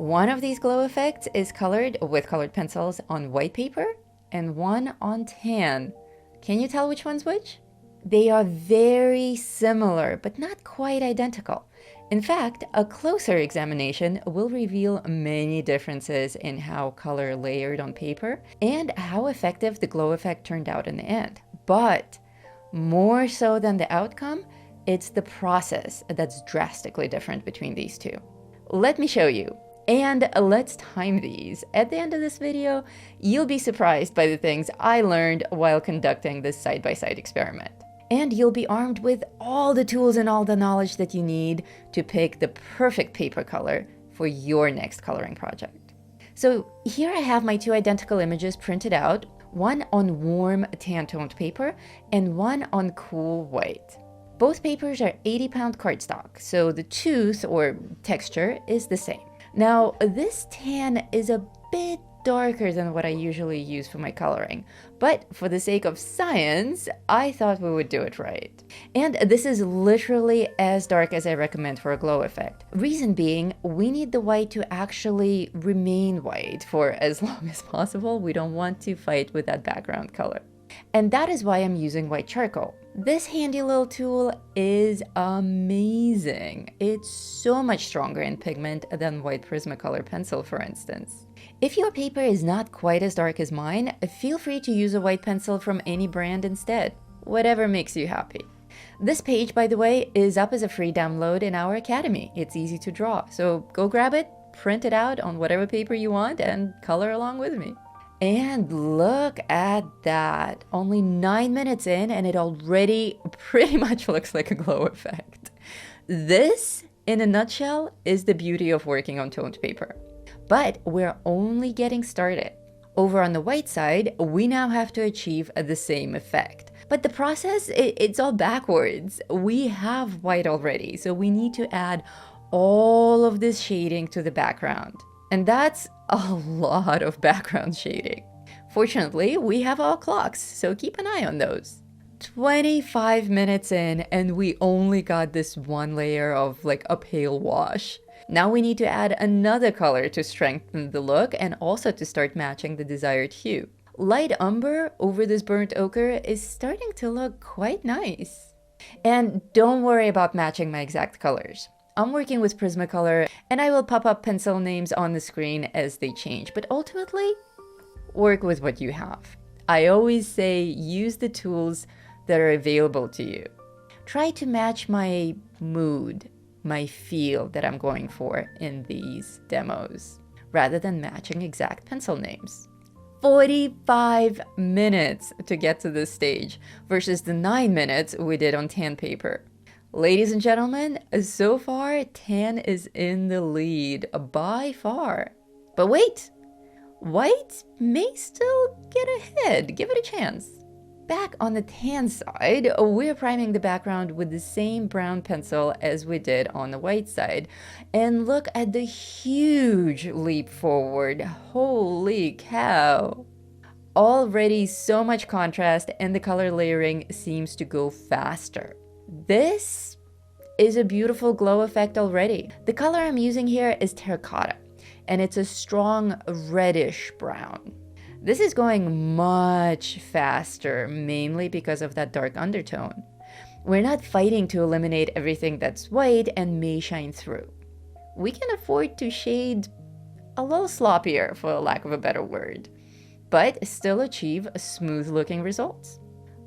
One of these glow effects is colored with colored pencils on white paper and one on tan. Can you tell which one's which? They are very similar, but not quite identical. In fact, a closer examination will reveal many differences in how color layered on paper and how effective the glow effect turned out in the end. But more so than the outcome, it's the process that's drastically different between these two. Let me show you. And let's time these. At the end of this video, you'll be surprised by the things I learned while conducting this side-by-side experiment. And you'll be armed with all the tools and all the knowledge that you need to pick the perfect paper color for your next coloring project. So here I have my two identical images printed out, one on warm tan-toned paper and one on cool white. Both papers are 80-pound cardstock, so the tooth or texture is the same. Now, this tan is a bit darker than what I usually use for my coloring, but for the sake of science, I thought we would do it right. And this is literally as dark as I recommend for a glow effect. Reason being, we need the white to actually remain white for as long as possible. We don't want to fight with that background color. And that is why I'm using white charcoal. This handy little tool is amazing. It's so much stronger in pigment than white Prismacolor pencil, for instance. If your paper is not quite as dark as mine, feel free to use a white pencil from any brand instead. Whatever makes you happy. This page, by the way, is up as a free download in our academy. It's easy to draw, so go grab it, print it out on whatever paper you want, and color along with me. And look at that. Only 9 minutes in and it already pretty much looks like a glow effect. This, in a nutshell, is the beauty of working on toned paper. But we're only getting started. Over on the white side, we now have to achieve the same effect. But the process, it's all backwards. We have white already, so we need to add all of this shading to the background. And that's a lot of background shading. Fortunately, we have all clocks, so keep an eye on those. 25 minutes in, and we only got this one layer of like a pale wash. Now we need to add another color to strengthen the look and also to start matching the desired hue. Light umber over this burnt ochre is starting to look quite nice. And don't worry about matching my exact colors. I'm working with Prismacolor, and I will pop up pencil names on the screen as they change, but ultimately, work with what you have. I always say use the tools that are available to you. Try to match my mood, my feel that I'm going for in these demos, rather than matching exact pencil names. 45 minutes to get to this stage versus the 9 minutes we did on tan paper. Ladies and gentlemen, so far, tan is in the lead by far. But wait, white may still get ahead. Give it a chance. Back on the tan side, we're priming the background with the same brown pencil as we did on the white side. And look at the huge leap forward. Holy cow. Already so much contrast and the color layering seems to go faster. This is a beautiful glow effect already. The color I'm using here is terracotta, and it's a strong reddish brown. This is going much faster, mainly because of that dark undertone. We're not fighting to eliminate everything that's white and may shine through. We can afford to shade a little sloppier, for lack of a better word, but still achieve smooth-looking results.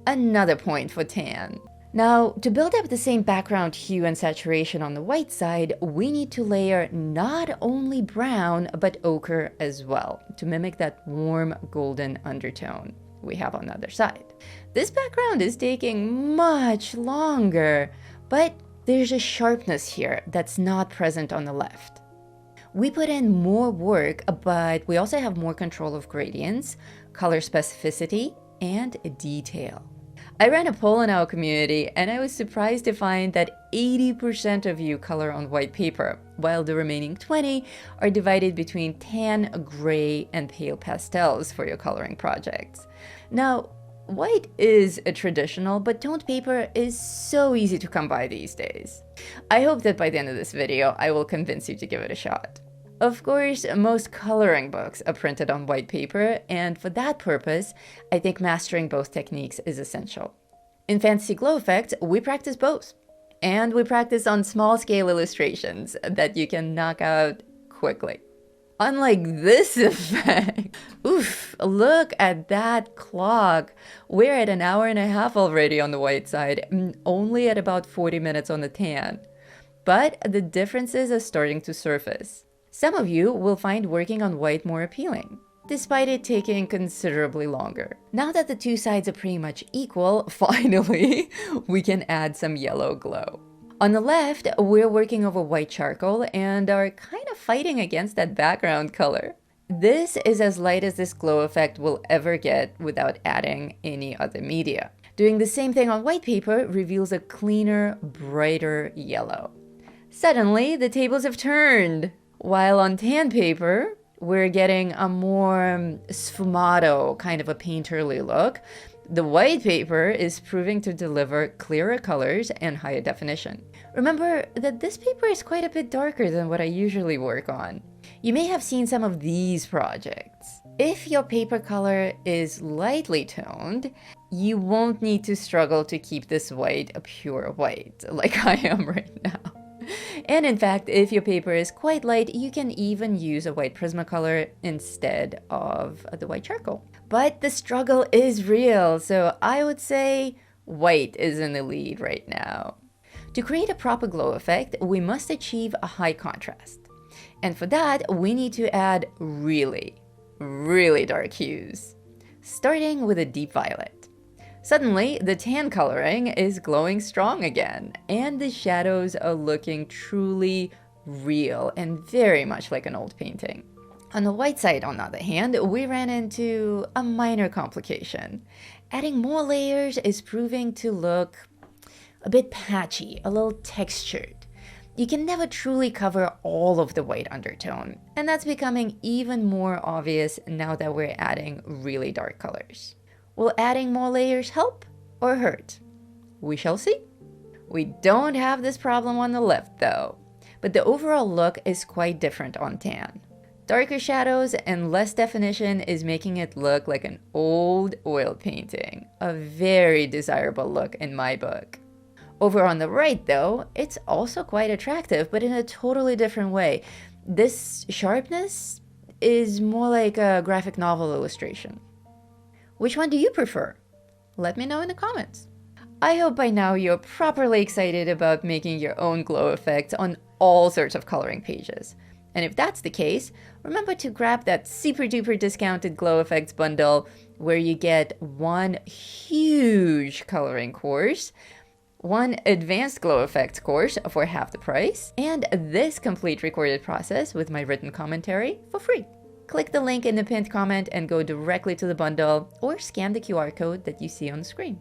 Another point for tan. Now, to build up the same background hue and saturation on the white side, we need to layer not only brown, but ochre as well, to mimic that warm golden undertone we have on the other side. This background is taking much longer, but there's a sharpness here that's not present on the left. We put in more work, but we also have more control of gradients, color specificity, and detail. I ran a poll in our community, and I was surprised to find that 80% of you color on white paper, while the remaining 20 are divided between tan, gray, and pale pastels for your coloring projects. Now, white is a traditional, but toned paper is so easy to come by these days. I hope that by the end of this video, I will convince you to give it a shot. Of course, most coloring books are printed on white paper, and for that purpose, I think mastering both techniques is essential. In Fantasy Glow Effect, we practice both. And we practice on small-scale illustrations that you can knock out quickly. Unlike this effect, oof, look at that clock. We're at an hour and a half already on the white side, only at about 40 minutes on the tan. But the differences are starting to surface. Some of you will find working on white more appealing, despite it taking considerably longer. Now that the two sides are pretty much equal, finally, we can add some yellow glow. On the left, we're working over white charcoal and are kind of fighting against that background color. This is as light as this glow effect will ever get without adding any other media. Doing the same thing on white paper reveals a cleaner, brighter yellow. Suddenly, the tables have turned. While on tan paper, we're getting a more sfumato, kind of a painterly look. The white paper is proving to deliver clearer colors and higher definition. Remember that this paper is quite a bit darker than what I usually work on. You may have seen some of these projects. If your paper color is lightly toned, you won't need to struggle to keep this white a pure white, like I am right now. And in fact, if your paper is quite light, you can even use a white Prismacolor instead of the white charcoal. But the struggle is real, so I would say white is in the lead right now. To create a proper glow effect, we must achieve a high contrast. And for that, we need to add really, really dark hues, starting with a deep violet. Suddenly, the tan coloring is glowing strong again, and the shadows are looking truly real and very much like an old painting. On the white side, on the other hand, we ran into a minor complication. Adding more layers is proving to look a bit patchy, a little textured. You can never truly cover all of the white undertone, and that's becoming even more obvious now that we're adding really dark colors. Will adding more layers help or hurt? We shall see. We don't have this problem on the left though, but the overall look is quite different on tan. Darker shadows and less definition is making it look like an old oil painting, a very desirable look in my book. Over on the right though, it's also quite attractive, but in a totally different way. This sharpness is more like a graphic novel illustration. Which one do you prefer? Let me know in the comments. I hope by now you're properly excited about making your own glow effects on all sorts of coloring pages. And if that's the case, remember to grab that super duper discounted glow effects bundle where you get one huge coloring course, one advanced glow effects course for half the price, and this complete recorded process with my written commentary for free. Click the link in the pinned comment and go directly to the bundle, or scan the QR code that you see on the screen.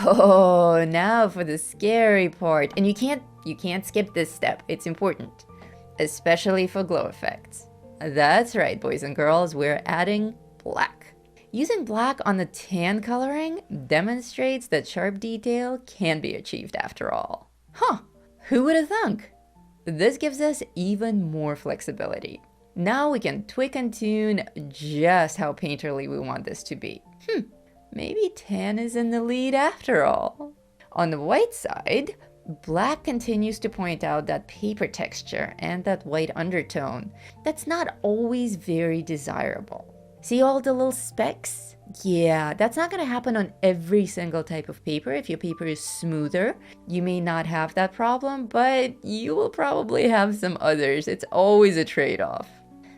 Oh, now for the scary part. And you can't skip this step. It's important, especially for glow effects. That's right, boys and girls, we're adding black. Using black on the tan coloring demonstrates that sharp detail can be achieved after all. Huh, who would have thunk? This gives us even more flexibility. Now we can tweak and tune just how painterly we want this to be. Maybe tan is in the lead after all. On the white side, black continues to point out that paper texture and that white undertone that's not always very desirable. See all the little specks? Yeah, that's not going to happen on every single type of paper. If your paper is smoother, you may not have that problem, but you will probably have some others. It's always a trade-off.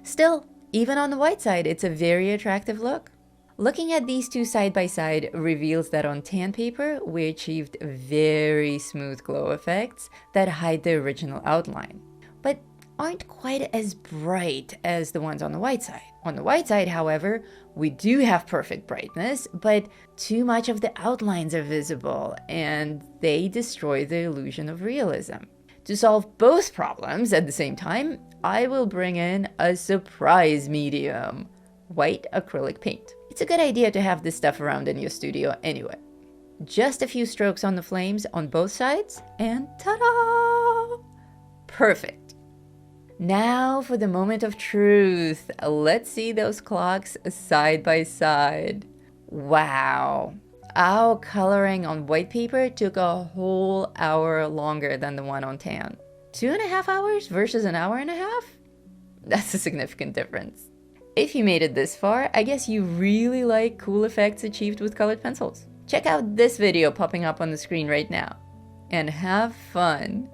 Still, even on the white side, it's a very attractive look. Looking at these two side by side reveals that on tan paper, we achieved very smooth glow effects that hide the original outline, but aren't quite as bright as the ones on the white side. On the white side, however, we do have perfect brightness, but too much of the outlines are visible, and they destroy the illusion of realism. To solve both problems at the same time, I will bring in a surprise medium, white acrylic paint. It's a good idea to have this stuff around in your studio anyway. Just a few strokes on the flames on both sides, and ta-da! Perfect. Now for the moment of truth. Let's see those clocks side by side. Wow. Our coloring on white paper took a whole hour longer than the one on tan. 2.5 hours versus an hour and a half? That's a significant difference. If you made it this far, I guess you really like cool effects achieved with colored pencils. Check out this video popping up on the screen right now. And have fun!